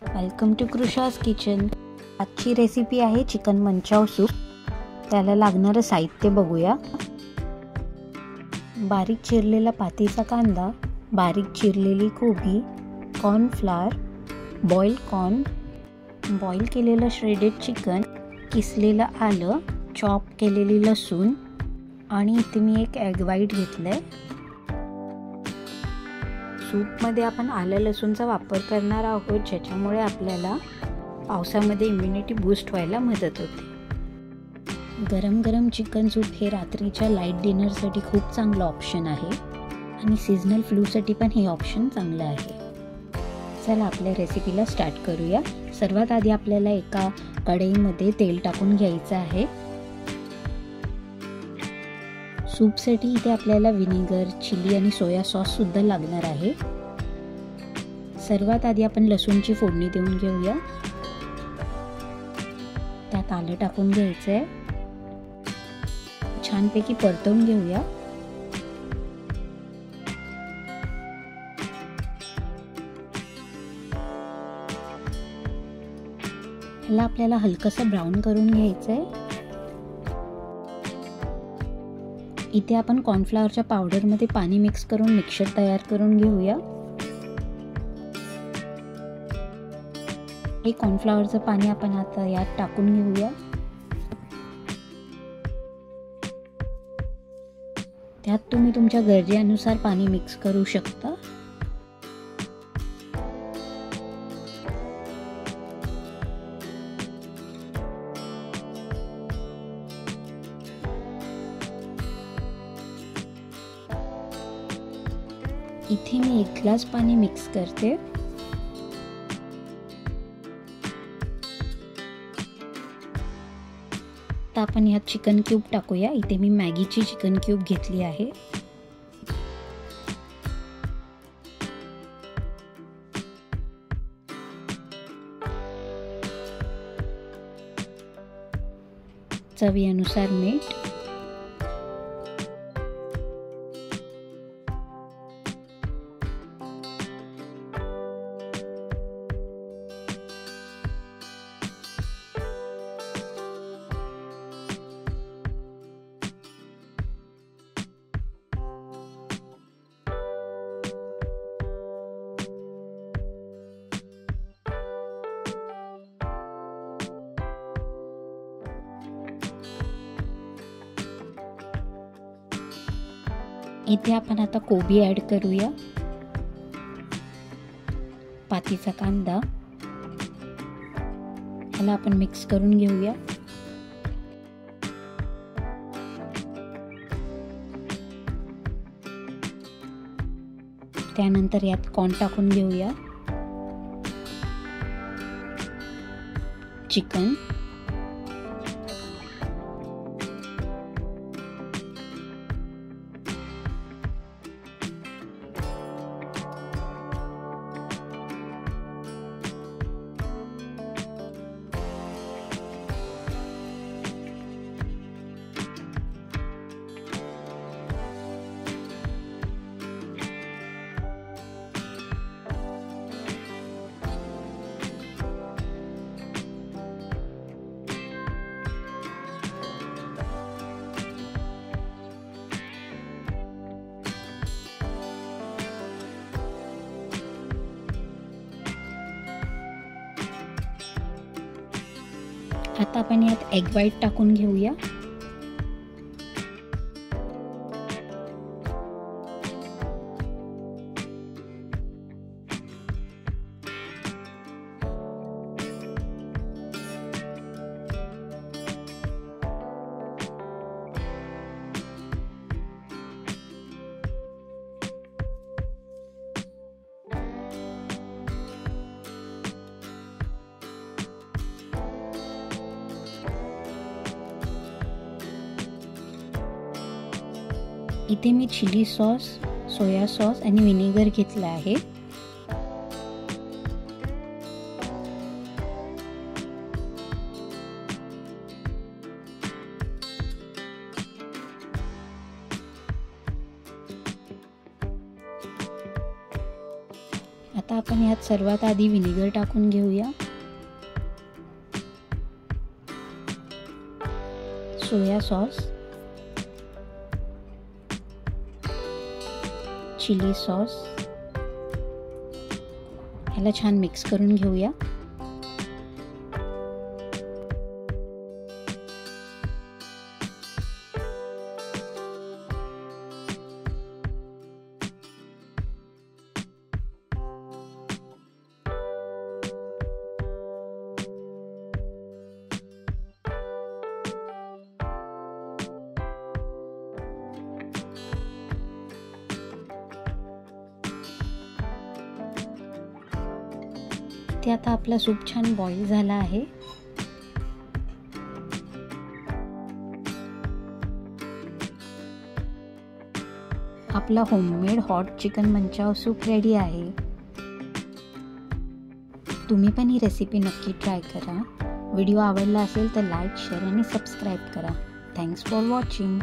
Welcome to Krisha's kitchen. आजची recipe आहे chicken manchow soup. त्याला लागणारं साहित्य बघूया। बारीक चिरलेला पातीचा कांदा, बारीक चिरलेली कोबी, कॉर्नफ्लॉवर, बॉइल्ड कॉर्न, बॉईल केलेलं श्रेडेड चिकन, किसलेलं आलं, चॉप केलेली लसूण आणि इथे मी एक एग व्हाईट घेतलंय। सूपमध्ये आपण आलं लसूणचा वापर करणार आहोत, ज्याच्यामुळे आपल्याला पावसामध्ये इम्युनिटी बूस्ट व्हायला मदत होते। गरम गरम चिकन सूप हे रात्रीच्या लाईट डिनरसाठी खूप चांगलं ऑप्शन आहे आणि सीझनल फ्लूसाठी पण हे ऑप्शन चांगलं आहे। चला आपल्या रेसिपीला स्टार्ट करूया। सर्वात आधी आपल्याला एका कढईमध्ये तेल टाकून घ्यायचं आहे। सूपसाठी इथे आपल्याला व्हिनेगर, चिली आणि सोया सॉस सुद्धा लागणार आहे। सर्वात आधी आपण लसूणची फोडणी देऊन घेऊया। त्यात आलं टाकून घ्यायचंय, छानपैकी परतवून घेऊया। ह्याला आपल्याला हलकसं ब्राऊन करून घ्यायचंय। इथे आपण कॉर्नफ्लॉवरच्या पावडरमध्ये पाणी मिक्स करून मिक्सचर तयार करून घेऊया। हे कॉर्नफ्लॉवरचं पाणी आपण आता यात टाकून घेऊया। त्यात तुम्ही तुमच्या गरजेनुसार पाणी मिक्स करू शकता। इथे मी 1 ग्लास पाणी मिक्स करते। आता आपण यात चिकन क्यूब टाकूया। इथे मी मॅगीची चिकन क्यूब घेतली आहे। चवीनुसार मीठ, इथे आपण आता कोबी ऍड करूया, पातीचा कांदा, ह्याला आपण मिक्स करून घेऊया। त्यानंतर यात कॉर्न टाकून घेऊया, चिकन, आता आपण यात एग व्हाईट टाकून घेऊया। इथे मी चिली सॉस, सोया सॉस आणि व्हिनेगर घेतला आहे। आता आपण यात सर्वात आधी विनेगर टाकून घेऊया, सोया सॉस, चिली सॉस, ह्याला छान मिक्स करून घेऊया। ते आता आपला सूप छान बॉईल झाला आहे। आपला homemade hot chicken manchow soup ready आहे। तुम्ही पण ही रेसिपी नक्की ट्राय करा। व्हिडिओ आवडला असेल तर लाईक, शेअर आणि सबस्क्राईब करा। Thanks for watching.